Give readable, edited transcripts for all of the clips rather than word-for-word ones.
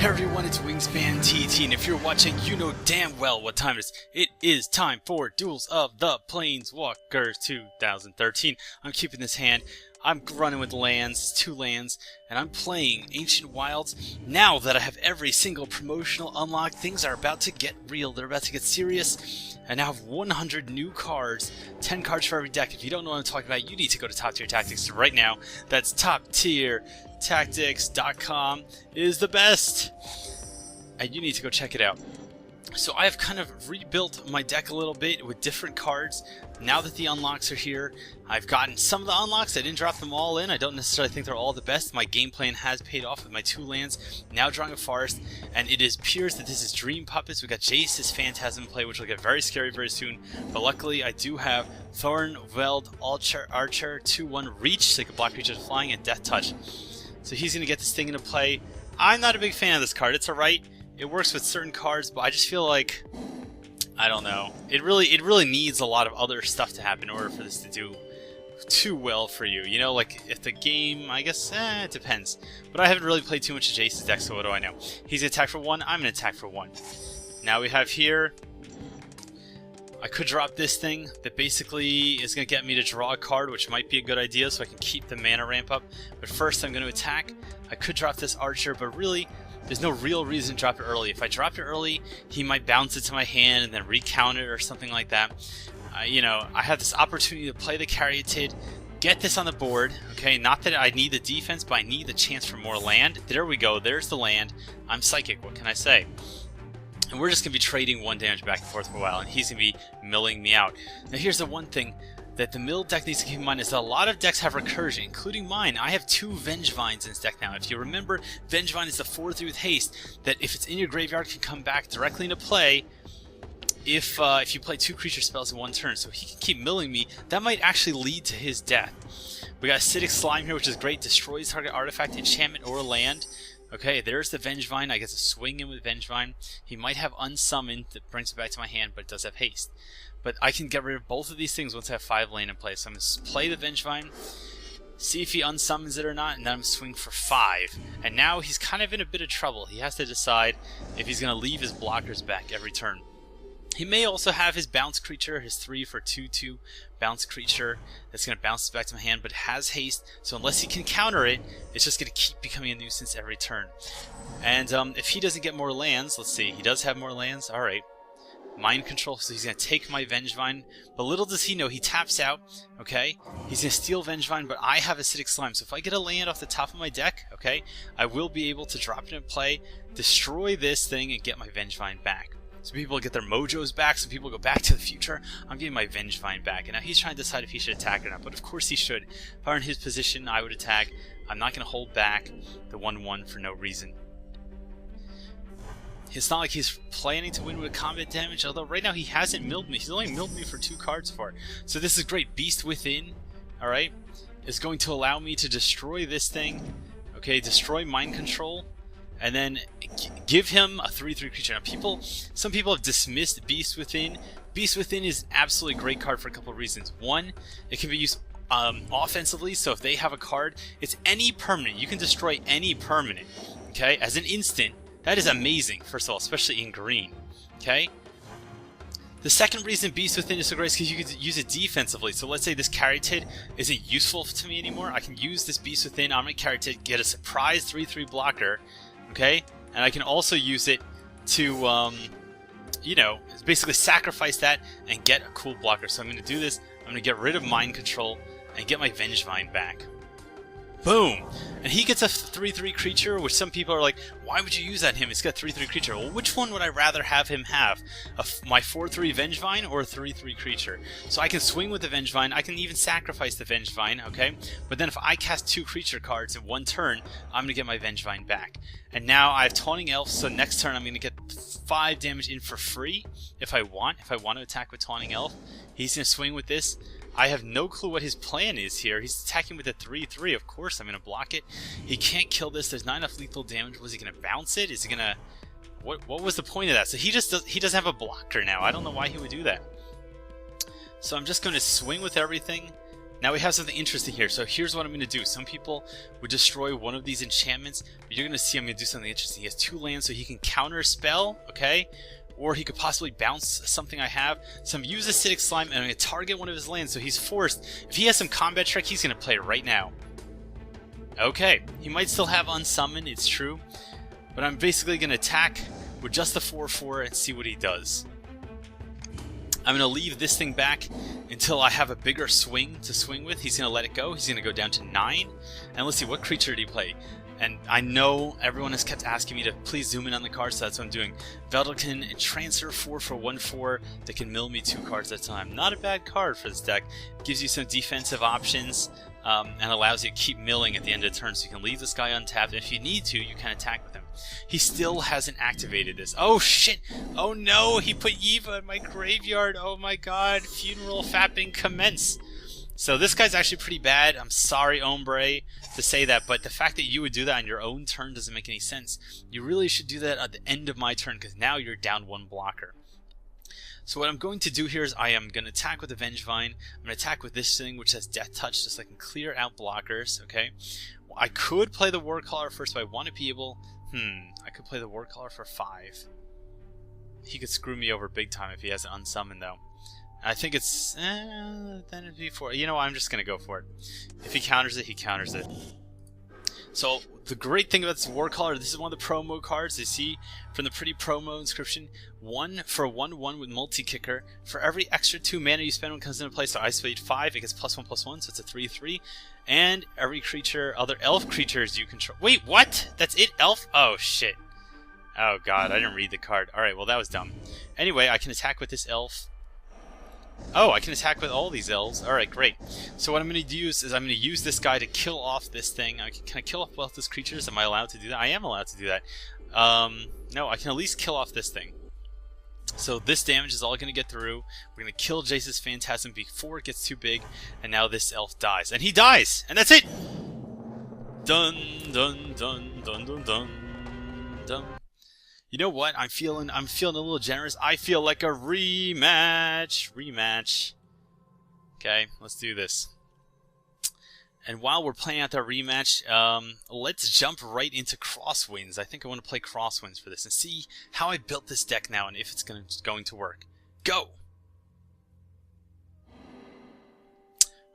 there everyone, it's WiNGSPANTT, and if you're watching, you know damn well what time it is. It is time for Duels of the Planeswalkers 2013. I'm keeping this hand. I'm running with lands, 2 lands, and I'm playing Ancient Wilds. Now that I have every single promotional unlock, things are about to get real. They're about to get serious. I now have 100 new cards, 10 cards for every deck. If you don't know what I'm talking about, you need to go to Top Tier Tactics right now. That's toptiertactics.com. It is the best, and you need to go check it out. So I have kind of rebuilt my deck a little bit with different cards. Now that the unlocks are here, I've gotten some of the unlocks. I didn't drop them all in. I don't necessarily think they're all the best. My game plan has paid off with my 2 lands, now drawing a forest, and it appears that this is Dream Puppets. We got Jace's Phantasm in play, which will get very scary very soon. But luckily, I do have Thornveld Archer 2/1 Reach, so you can block creatures flying, and Death Touch. So he's going to get this thing into play. I'm not a big fan of this card. It's alright. It works with certain cards, but I just feel like, I don't know. It really needs a lot of other stuff to happen in order for this to do too well for you. You know, like if the game, I guess, it depends. But I haven't really played too much of Jace's deck, so what do I know? He's going to attack for 1, I'm going to attack for 1. Now we have here, I could drop this thing that basically is going to get me to draw a card, which might be a good idea so I can keep the mana ramp up. But first I'm going to attack. I could drop this Archer, but really, there's no real reason to drop it early. If I drop it early, he might bounce it to my hand and then recount it or something like that. You know, I have this opportunity to play the Caryatid, get this on the board, okay? Not that I need the defense, but I need the chance for more land. There we go, there's the land. I'm Psychic, what can I say? And we're just going to be trading 1 damage back and forth for a while, and he's going to be milling me out. Now here's the one thing that the mill deck needs to keep in mind is that a lot of decks have recursion, including mine. I have 2 Vengevines in this deck now. If you remember, Vengevine is the 4/3 with haste that if it's in your graveyard can come back directly into play if you play 2 creature spells in 1 turn. So he can keep milling me. That might actually lead to his death. We got Acidic Slime here, which is great. Destroys target artifact, enchantment, or land. Okay, there's the Vengevine. I get to swing in with Vengevine. He might have Unsummoned that brings it back to my hand, but it does have haste. But I can get rid of both of these things once I have 5 land in play. So I'm going to play the Vengevine, see if he unsummons it or not, and then I'm going to swing for 5. And now he's kind of in a bit of trouble. He has to decide if he's going to leave his blockers back every turn. He may also have his bounce creature, his 3 for 2/2 bounce creature that's going to bounce back to my hand, but it has haste, so unless he can counter it, it's just going to keep becoming a nuisance every turn. And if he doesn't get more lands, let's see, he does have more lands, alright. Mind control, so he's going to take my Vengevine, but little does he know, he taps out, okay? He's going to steal Vengevine, but I have Acidic Slime, so if I get a land off the top of my deck, okay, I will be able to drop it in play, destroy this thing, and get my Vengevine back. Some people get their mojos back, some people go back to the future. I'm getting my Vengevine back, and now he's trying to decide if he should attack or not, but of course he should. If I were in his position, I would attack. I'm not going to hold back the 1/1 for no reason. It's not like he's planning to win with combat damage, although right now he hasn't milled me. He's only milled me for 2 cards for it. So this is great. Beast Within, alright, is going to allow me to destroy this thing. Okay, destroy Mind Control, and then give him a 3/3 creature. Now some people have dismissed Beast Within. Beast Within is an absolutely great card for a couple of reasons. One, it can be used offensively, so if they have a card, it's any permanent. You can destroy any permanent, okay, as an instant. That is amazing, first of all, especially in green, okay? The second reason Beast Within is so great is because you can use it defensively. So let's say this Caryatid isn't useful to me anymore. I can use this Beast Within on my Caryatid, get a surprise 3/3 blocker, okay? And I can also use it to, you know, basically sacrifice that and get a cool blocker. So I'm going to do this. I'm going to get rid of Mind Control and get my Vengevine back. Boom! And he gets a 3/3 creature, which some people are like, why would you use that on him? It's got 3/3 creature. Well, which one would I rather have him have? My 4/3 Vengevine or a 3/3 creature? So I can swing with the Vengevine. I can even sacrifice the Vengevine, okay? But then if I cast 2 creature cards in 1 turn, I'm going to get my Vengevine back. And now I have Taunting Elf, so next turn I'm going to get 5 damage in for free if I want. If I want to attack with Taunting Elf, he's going to swing with this. I have no clue what his plan is here. He's attacking with a 3/3. Of course, I'm going to block it. He can't kill this. There's not enough lethal damage. Was he going to bounce it? Is he going to... What was the point of that? So he doesn't have a blocker now. I don't know why he would do that. So I'm just going to swing with everything. Now we have something interesting here. So here's what I'm going to do. Some people would destroy one of these enchantments, but you're going to see I'm going to do something interesting. He has 2 lands, so he can counter a spell, okay? Or he could possibly bounce something I have. So I'm going to use Acidic Slime, and I'm going to target one of his lands, so he's forced. If he has some combat trick, he's going to play it right now. Okay, he might still have Unsummon, it's true. But I'm basically going to attack with just the 4/4 and see what he does. I'm going to leave this thing back until I have a bigger swing to swing with. He's going to let it go. He's going to go down to 9. And let's see, what creature did he play? And I know everyone has kept asking me to please zoom in on the cards, so that's what I'm doing. Veldalkin and Transfer 4 for 1/4 that can mill me 2 cards at a time. Not a bad card for this deck. Gives you some defensive options and allows you to keep milling at the end of the turn, so you can leave this guy untapped. If you need to, you can attack with him. He still hasn't activated this. Oh shit! Oh no! He put Yiva in my graveyard! Oh my god! Funeral Fapping commence! So this guy's actually pretty bad. I'm sorry, Ombre, to say that, but the fact that you would do that on your own turn doesn't make any sense. You really should do that at the end of my turn, because now you're down 1 blocker. So what I'm going to do here is I am going to attack with the Vengevine. I'm going to attack with this thing, which has Death Touch, just so I can clear out blockers, okay? Well, I could play the Warcaller first, but I want to be able... I could play the Warcaller for 5. He could screw me over big time if he has an Unsummon, though. I think it's... then it'd be 4. You know, I'm just going to go for it. If he counters it, he counters it. So, the great thing about this Warcaller, this is one of the promo cards. You see from the pretty promo inscription, 1 for 1/1 with multi-kicker. For every extra 2 mana you spend when it comes into play, so I spent 5, it gets +1/+1, so it's a 3/3. And every creature, other elf creatures you control... Wait, what? That's it? Elf? Oh, shit. Oh, God, I didn't read the card. Alright, well, that was dumb. Anyway, I can attack with this elf. Oh, I can attack with all these elves. Alright, great. So what I'm going to use is I'm going to use this guy to kill off this thing. Can I kill off both these creatures? Am I allowed to do that? I am allowed to do that. No, I can at least kill off this thing. So this damage is all going to get through. We're going to kill Jace's Phantasm before it gets too big. And now this elf dies. And he dies! And that's it! Dun, dun, dun, dun, dun, dun, dun. You know what? I'm feeling a little generous. I feel like a rematch. Rematch. Okay, let's do this. And while we're playing out that rematch, let's jump right into Crosswinds. I think I want to play Crosswinds for this and see how I built this deck now and if it's going to work. Go!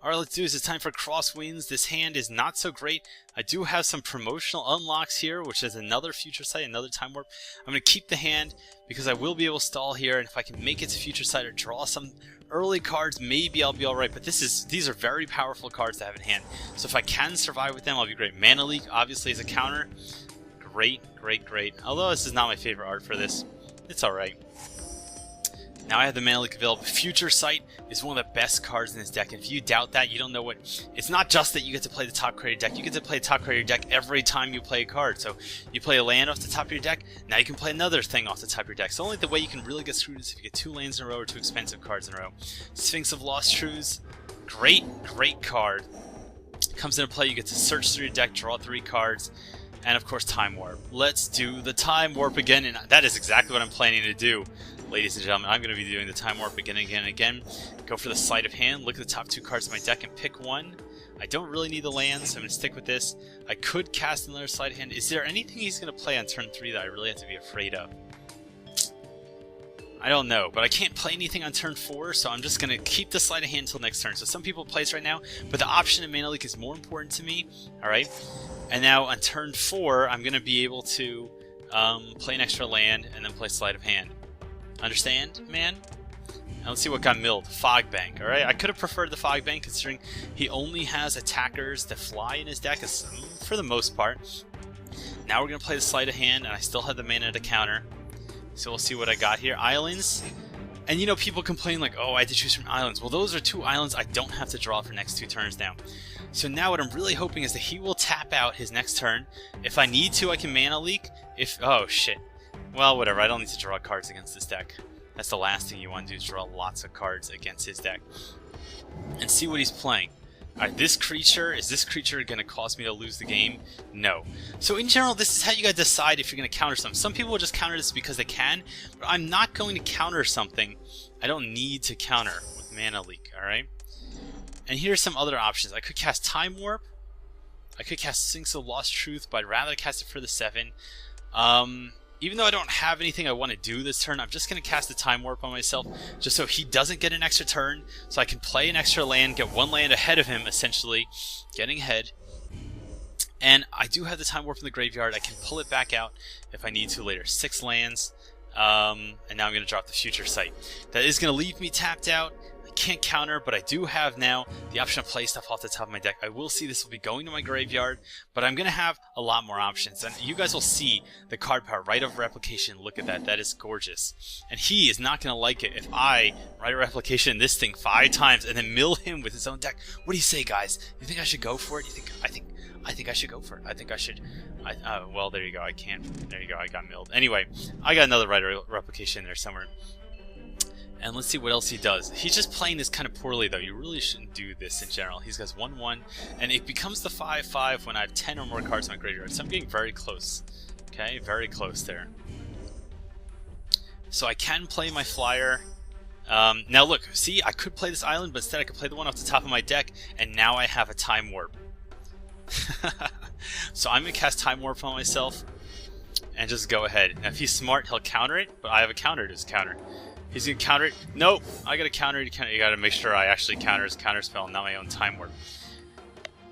Alright, let's do this. It's time for Crosswinds. This hand is not so great. I do have some promotional unlocks here, which is another Future Sight, another Time Warp. I'm going to keep the hand because I will be able to stall here, and if I can make it to Future Sight or draw some early cards, maybe I'll be alright. But these are very powerful cards to have in hand. So if I can survive with them, I'll be great. Mana Leak, obviously, as a counter. Great, great, great. Although this is not my favorite art for this. It's alright. Now I have the Mana Leak available. Future Sight is one of the best cards in this deck. And if you doubt that, you don't know what... It's not just that you get to play the top card of your deck. You get to play the top card of your deck every time you play a card. So you play a land off the top of your deck, now you can play another thing off the top of your deck. So only the way you can really get screwed is if you get 2 lands in a row or 2 expensive cards in a row. Sphinx of Lost Truths. Great, great card. Comes into play, you get to search through your deck, draw 3 cards. And of course, Time Warp. Let's do the Time Warp again. And that is exactly what I'm planning to do. Ladies and gentlemen, I'm going to be doing the Time Warp again and again and again. Go for the Sleight of Hand, look at the top 2 cards of my deck and pick one. I don't really need the lands, so I'm going to stick with this. I could cast another Sleight of Hand. Is there anything he's going to play on turn 3 that I really have to be afraid of? I don't know, but I can't play anything on turn 4, so I'm just going to keep the Sleight of Hand until next turn. So some people play this right now, but the option of Mana Leak is more important to me. Alright? And now on turn 4, I'm going to be able to play an extra land and then play Sleight of Hand. Understand, man? Now let's see what got milled. Fog Bank, alright? I could have preferred the Fog Bank considering he only has attackers that fly in his deck for the most part. Now we're going to play the Sleight of Hand and I still have the mana to counter. So we'll see what I got here. Islands. And you know, people complain like, oh, I had to choose from islands. Well, those are 2 islands I don't have to draw for next 2 turns now. So now what I'm really hoping is that he will tap out his next turn. If I need to, I can Mana Leak. Oh, shit. Well, whatever. I don't need to draw cards against this deck. That's the last thing you want to do is draw lots of cards against his deck. And see what he's playing. Alright, is this creature going to cause me to lose the game? No. So in general, this is how you gotta decide if you're going to counter something. Some people will just counter this because they can, but I'm not going to counter something I don't need to counter with Mana Leak, alright? And here's some other options. I could cast Time Warp. I could cast Sphinx of Lost Truth, but I'd rather cast it for the 7. Even though I don't have anything I want to do this turn, I'm just going to cast the Time Warp on myself, just so he doesn't get an extra turn, so I can play an extra land, get 1 land ahead of him, essentially, getting ahead. And I do have the Time Warp in the graveyard. I can pull it back out if I need to later. 6 lands, and now I'm going to drop the Future Sight. That is going to leave me tapped out. Can't counter, but I do have now the option to play stuff off the top of my deck. I will see this will be going to my graveyard, but I'm going to have a lot more options. And you guys will see the card power. Right of Replication, look at that. That is gorgeous. And he is not going to like it if I Right of Replication this thing 5 times and then mill him with his own deck. What do you say, guys? You think I should go for it? I think I should go for it. I think I should. Well, there you go. I can't. There you go. I got milled. Anyway, I got another Right of Replication there somewhere. And let's see what else he does. He's just playing this kind of poorly, though. You really shouldn't do this in general. He's got 1/1, and it becomes the 5/5 when I have 10 or more cards in my graveyard. So I'm getting very close. Okay, very close there. So I can play my flyer. Now look, see, I could play this island, but instead I could play the one off the top of my deck, and now I have a Time Warp. So I'm going to cast Time Warp on myself, and just go ahead. Now if he's smart, he'll counter it, but I have a counter to his counter. He's going to counter it. Nope, I got to counter it. You got to make sure I actually counter his counter spell, not my own Time Warp.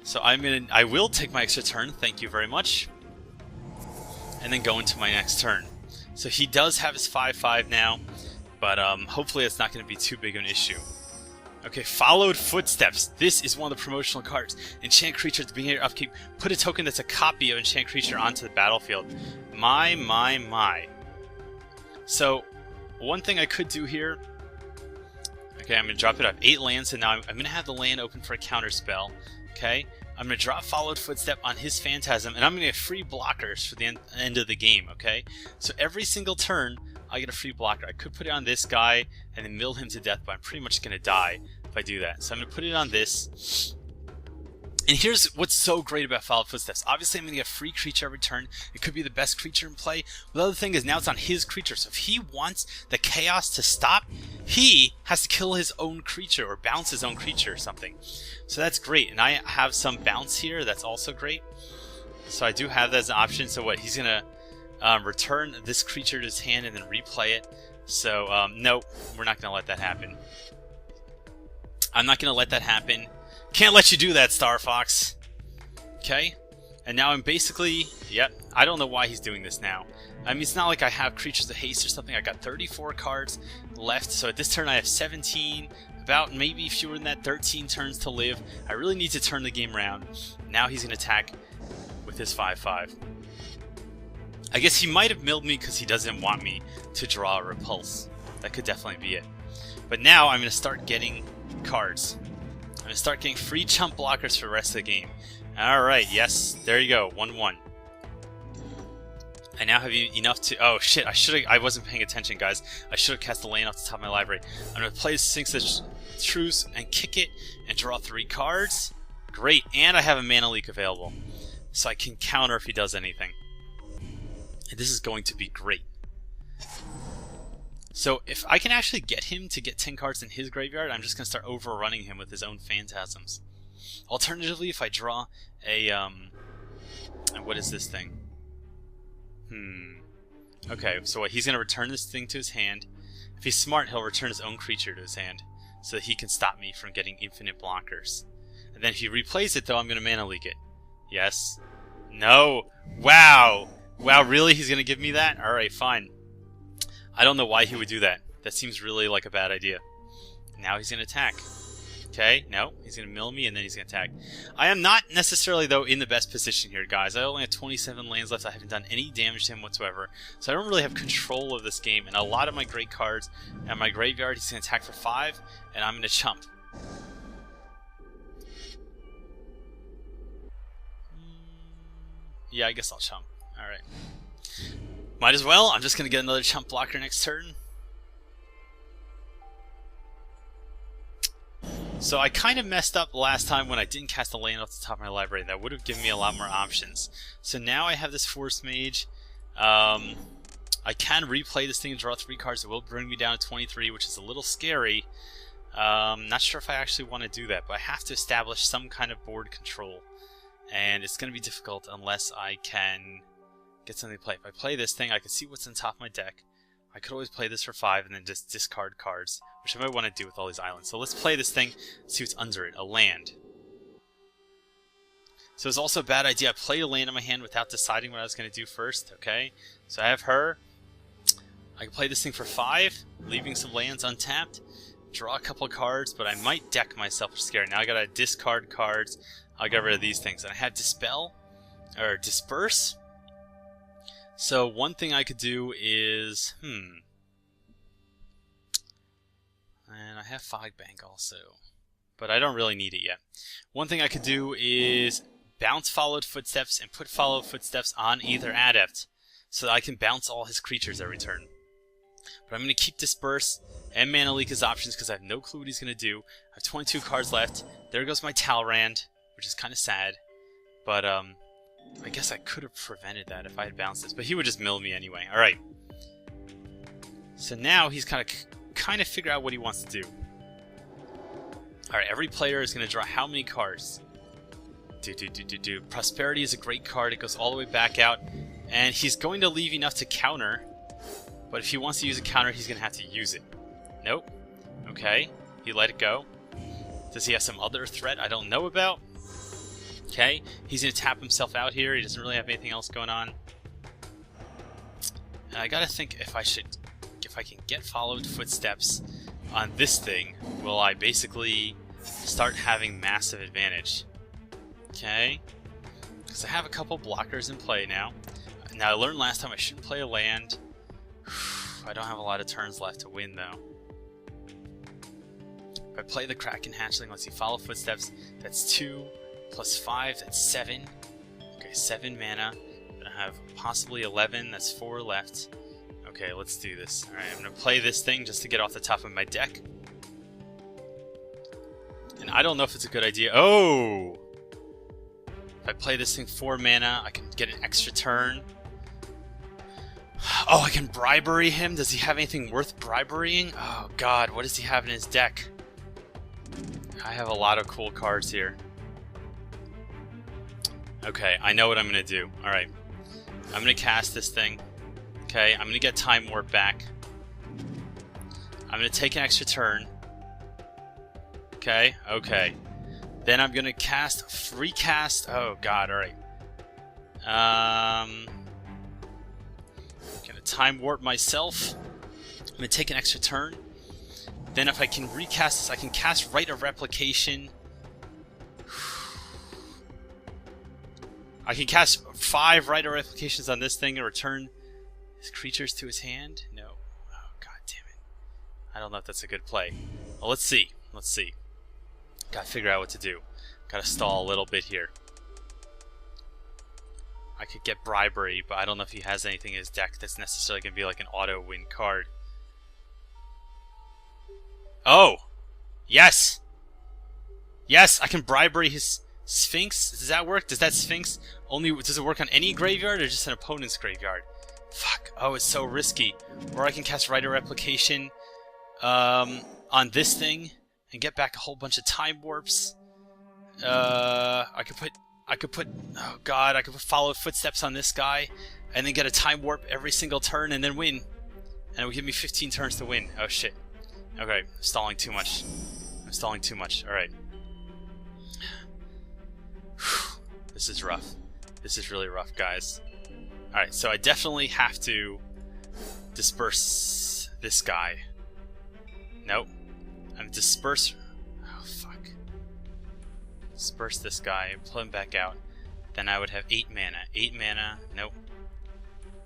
So I will take my extra turn, thank you very much, and then go into my next turn. So he does have his 5/5 now, but hopefully it's not going to be too big of an issue. Okay, Followed Footsteps. This is one of the promotional cards. Enchant creature at the beginning of your upkeep. Put a token that's a copy of enchant creature onto the battlefield. My. So one thing I could do here. Okay, I'm going to drop it up. 8 lands, and now I'm going to have the land open for a counter spell. Okay, I'm going to drop Followed Footstep on his Phantasm, and I'm going to get free blockers for the end of the game. Okay, so every single turn I get a free blocker. I could put it on this guy and then mill him to death, but I'm pretty much going to die if I do that. So I'm going to put it on this. And here's what's so great about Followed Footsteps. Obviously, I'm going to get a free creature every turn. It could be the best creature in play. But the other thing is now it's on his creature. So if he wants the chaos to stop, he has to kill his own creature or bounce his own creature or something. So that's great. And I have some bounce here. That's also great. So I do have that as an option. So what? He's going to return this creature to his hand and then replay it. So no, we're not going to let that happen. I'm not going to let that happen. Can't let you do that, Star Fox. Okay? And now I'm basically... Yep, I don't know why he's doing this now. I mean, it's not like I have Creatures of Haste or something. I got 34 cards left. So at this turn I have 17. About maybe fewer than that, 13 turns to live. I really need to turn the game around. Now he's going to attack with his 5/5. I guess he might have milled me because he doesn't want me to draw a Repulse. That could definitely be it. But now I'm going to start getting cards. I'm going to start getting free chump blockers for the rest of the game. Alright, yes, there you go, 1/1. I now have enough to... Oh shit, I wasn't paying attention, guys. I should have cast the land off the top of my library. I'm going to play Sphinx of Truce and kick it and draw 3 cards. Great, and I have a mana leak available. So I can counter if he does anything. And this is going to be great. So if I can actually get him to get 10 cards in his graveyard, I'm just going to start overrunning him with his own Phantasms. Alternatively, if I draw a... what is this thing? Okay, so what, he's going to return this thing to his hand. If he's smart, he'll return his own creature to his hand, so that he can stop me from getting infinite blockers. And then if he replays it, though, I'm going to mana leak it. Yes? No! Wow! Wow, really? He's going to give me that? Alright, fine. I don't know why he would do that. That seems really like a bad idea. Now he's going to attack. Okay, no, he's going to mill me and then he's going to attack. I am not necessarily, though, in the best position here, guys. I only have 27 lands left. I haven't done any damage to him whatsoever. So I don't really have control of this game. And a lot of my great cards at my graveyard, he's going to attack for 5, and I'm going to chump. Yeah, I guess I'll chump. Alright. Might as well. I'm just going to get another chump blocker next turn. So I kind of messed up last time when I didn't cast a land off the top of my library. That would have given me a lot more options. So now I have this Force Mage. I can replay this thing and draw 3 cards. It will bring me down to 23, which is a little scary. Not sure if I actually want to do that, but I have to establish some kind of board control. And it's going to be difficult unless I can get something to play. If I play this thing, I can see what's on top of my deck. I could always play this for 5 and then just discard cards, which I might want to do with all these islands. So let's play this thing, see what's under it. A land. So it's also a bad idea. I played a land in my hand without deciding what I was going to do first. Okay, so I have her. I can play this thing for 5, leaving some lands untapped. Draw a couple of cards, but I might deck myself, which is scary. Now I gotta discard cards. I'll get rid of these things. And I have Dispel, or Disperse. So one thing I could do is, and I have Fog Bank also, but I don't really need it yet. One thing I could do is bounce Followed Footsteps and put Followed Footsteps on either Adept, so that I can bounce all his creatures every turn. But I'm going to keep Disperse and Mana Leak as options because I have no clue what he's going to do. I have 22 cards left. There goes my Talrand, which is kind of sad. But I guess I could have prevented that if I had bounced this. But he would just mill me anyway. Alright. So now he's kind of figure out what he wants to do. Alright, every player is going to draw how many cards? Prosperity is a great card. It goes all the way back out. And he's going to leave enough to counter. But if he wants to use a counter, he's going to have to use it. Nope. Okay. He let it go. Does he have some other threat I don't know about? Okay. He's going to tap himself out here. He doesn't really have anything else going on. And I got to think if I can get Followed Footsteps on this thing, will I basically start having massive advantage? Okay. Because I have a couple blockers in play now. Now I learned last time I shouldn't play a land. I don't have a lot of turns left to win though. If I play the Kraken Hatchling, let's see, Follow Footsteps, that's 2 plus 5, that's 7. Okay, 7 mana. Then I have possibly 11, that's 4 left. Okay, let's do this. Alright, I'm going to play this thing just to get off the top of my deck. And I don't know if it's a good idea. Oh! If I play this thing 4 mana, I can get an extra turn. Oh, I can bribery him? Does he have anything worth briberying? Oh god, what does he have in his deck? I have a lot of cool cards here. Okay, I know what I'm going to do. Alright. I'm going to cast this thing. Okay, I'm going to get Time Warp back. I'm going to take an extra turn. Okay, okay. Then I'm going to cast, recast. Oh god, alright. I'm going to Time Warp myself. I'm going to take an extra turn. Then if I can recast this, I can cast Rite of Replication. I can cast 5 Rite of Replications on this thing and return his creatures to his hand? No. Oh, god damn it. I don't know if that's a good play. Well, let's see. Let's see. Gotta figure out what to do. Gotta stall a little bit here. I could get Bribery, but I don't know if he has anything in his deck that's necessarily gonna be like an auto-win card. Oh! Yes! Yes, I can Bribery his Sphinx. Does that work? Does that Sphinx only... Does it work on any graveyard or just an opponent's graveyard? Fuck. Oh, it's so risky. Or I can cast Rite of Replication on this thing and get back a whole bunch of Time Warps. I could put... Oh god, I could put Follow Footsteps on this guy and then get a Time Warp every single turn and then win. And it would give me 15 turns to win. Oh shit. Okay, I'm stalling too much. I'm stalling too much. Alright. This is rough. This is really rough, guys. Alright, so I definitely have to disperse this guy. Nope. I'm disperse... Oh, fuck. Disperse this guy and pull him back out. Then I would have 8 mana. 8 mana. Nope.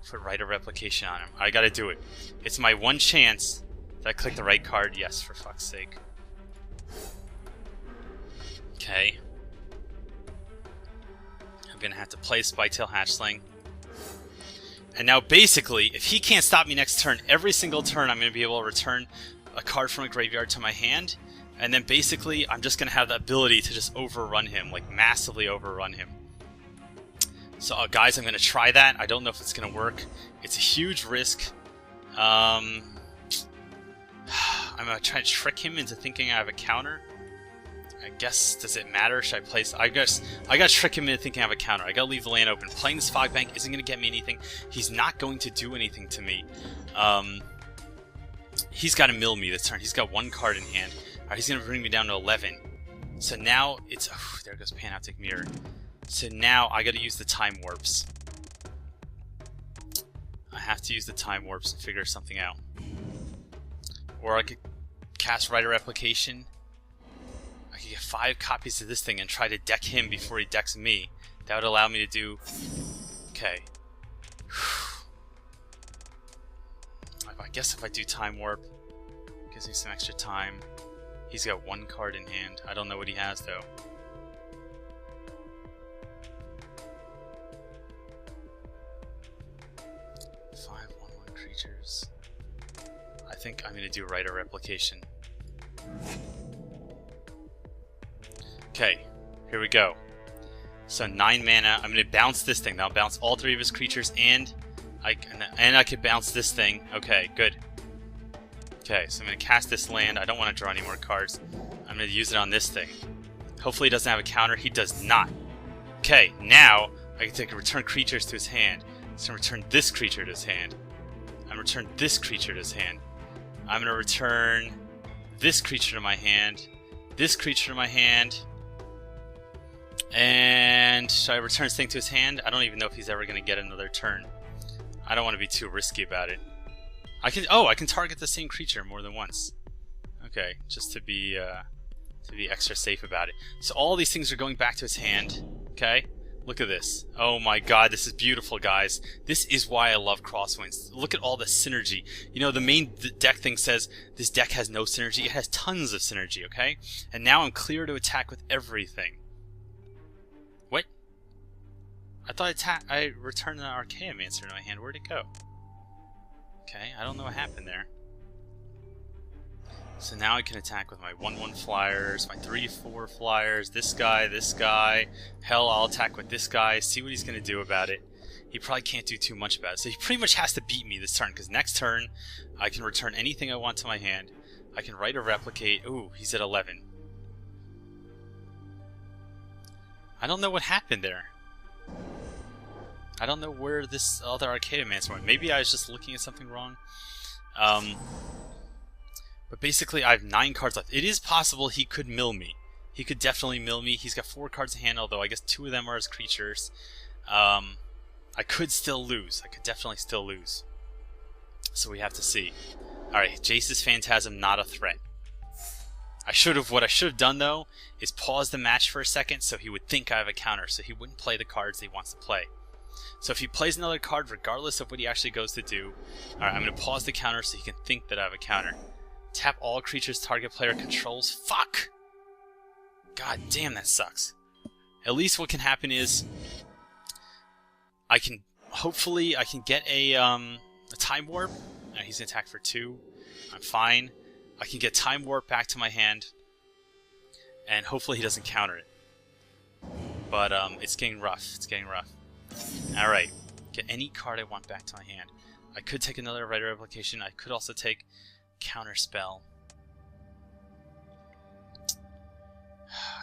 Put Rite of Replication on him. I gotta do it. It's my one chance. Did I click the right card? Yes, for fuck's sake. Okay. I'm gonna have to play Spiketail Hatchling. And now basically, if he can't stop me next turn, every single turn I'm gonna be able to return a card from a graveyard to my hand. And then basically, I'm just gonna have the ability to just overrun him, like massively overrun him. So guys, I'm gonna try that. I don't know if it's gonna work. It's a huge risk. I'm gonna try to trick him into thinking I have a counter. I guess, does it matter? Should I place... I guess I gotta trick him into thinking I have a counter. I gotta leave the land open. Playing this Fog Bank isn't gonna get me anything. He's not going to do anything to me. He's gotta mill me this turn. He's got 1 card in hand. Alright, he's gonna bring me down to 11. So now it's... Oh, there goes Panoptic Mirror. So now I gotta use the Time Warps. I have to use the Time Warps and figure something out. Or I could cast Writer Replication. I could get 5 copies of this thing and try to deck him before he decks me. That would allow me to do... Okay. I guess if I do Time Warp, it gives me some extra time. He's got 1 card in hand. I don't know what he has, though. Five 1/1 creatures. I think I'm going to do Writer Replication. Okay, here we go. So 9 mana. I'm going to bounce this thing. That'll bounce all 3 of his creatures, and I could bounce this thing. Okay, good. Okay, so I'm going to cast this land. I don't want to draw any more cards. I'm going to use it on this thing. Hopefully he doesn't have a counter. He does not. Okay, now I can take and return creatures to his hand. So I'm going to return this creature to his hand. I'm going to return this creature to his hand. I'm going to return this creature to my hand. This creature to my hand. And should I return this thing to his hand? I don't even know if he's ever going to get another turn. I don't want to be too risky about it. I can target the same creature more than once. Okay, just to be extra safe about it. So all these things are going back to his hand. Okay, look at this. Oh my God, this is beautiful, guys. This is why I love Crosswinds. Look at all the synergy. You know, the main deck thing says this deck has no synergy. It has tons of synergy. Okay, and now I'm clear to attack with everything. What? I thought I returned the Archaeomancer to my hand. Where'd it go? Okay, I don't know what happened there. So now I can attack with my 1/1 flyers, my 3/4 flyers, this guy. Hell, I'll attack with this guy, see what he's going to do about it. He probably can't do too much about it. So he pretty much has to beat me this turn, because next turn I can return anything I want to my hand. I can write or replicate. Ooh, he's at 11. I don't know what happened there. I don't know where this other Archaeomancer went. Maybe I was just looking at something wrong. But basically, I have 9 cards left. It is possible he could mill me. He could definitely mill me. He's got 4 cards in hand, although I guess 2 of them are his creatures. I could still lose. I could definitely still lose. So we have to see. Alright, Jace's Phantasm, not a threat. What I should have done, though, is pause the match for a second so he would think I have a counter, so he wouldn't play the cards he wants to play. So if he plays another card, regardless of what he actually goes to do, alright, I'm going to pause the counter so he can think that I have a counter. Tap all creatures target player controls. Fuck! God damn, that sucks. At least what can happen is hopefully I can get a Time Warp. He's going to attack for 2. I'm fine. I can get Time Warp back to my hand, and hopefully he doesn't counter it. But it's getting rough. It's getting rough. Alright, get any card I want back to my hand. I could take another Writer Replication. I could also take Counterspell.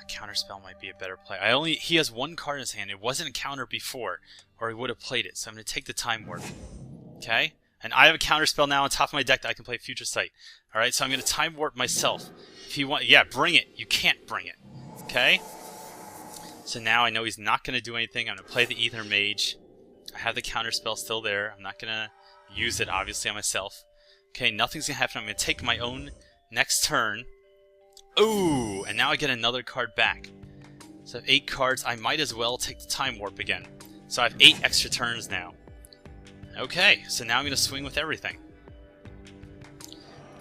Counterspell might be a better play. He has 1 card in his hand. It wasn't a counter before, or he would have played it. So I'm going to take the Time Warp. Okay? And I have a Counterspell now on top of my deck that I can play Future Sight. Alright, so I'm going to Time Warp myself. If you want, yeah, bring it. You can't bring it. Okay? So now I know he's not going to do anything. I'm going to play the Aether Mage. I have the Counterspell still there. I'm not going to use it, obviously, on myself. Okay, nothing's going to happen. I'm going to take my own next turn. Ooh! And now I get another card back. So I have 8 cards. I might as well take the Time Warp again. So I have 8 extra turns now. Okay, so now I'm going to swing with everything.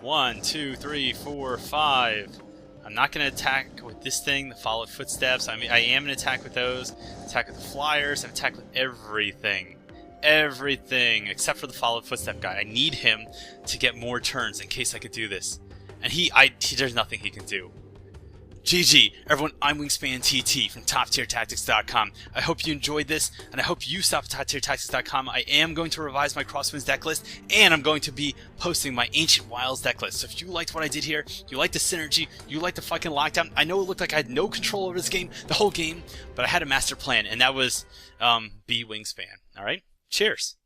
1, 2, 3, 4, 5. I'm not going to attack with this thing, the Followed Footsteps. I am going to attack with those. Attack with the Flyers. And attack with everything. Everything except for the Followed Footstep guy. I need him to get more turns in case I could do this. And there's nothing he can do. GG. Everyone, I'm WiNGSPANTT from TopTierTactics.com. I hope you enjoyed this, and I hope you stop at TopTierTactics.com. I am going to revise my Crosswinds deck list, and I'm going to be posting my Ancient Wilds deck list. So if you liked what I did here, you like the synergy, you like the fucking lockdown, I know it looked like I had no control over this game, the whole game, but I had a master plan, and that was be Wingspan. Alright? Cheers.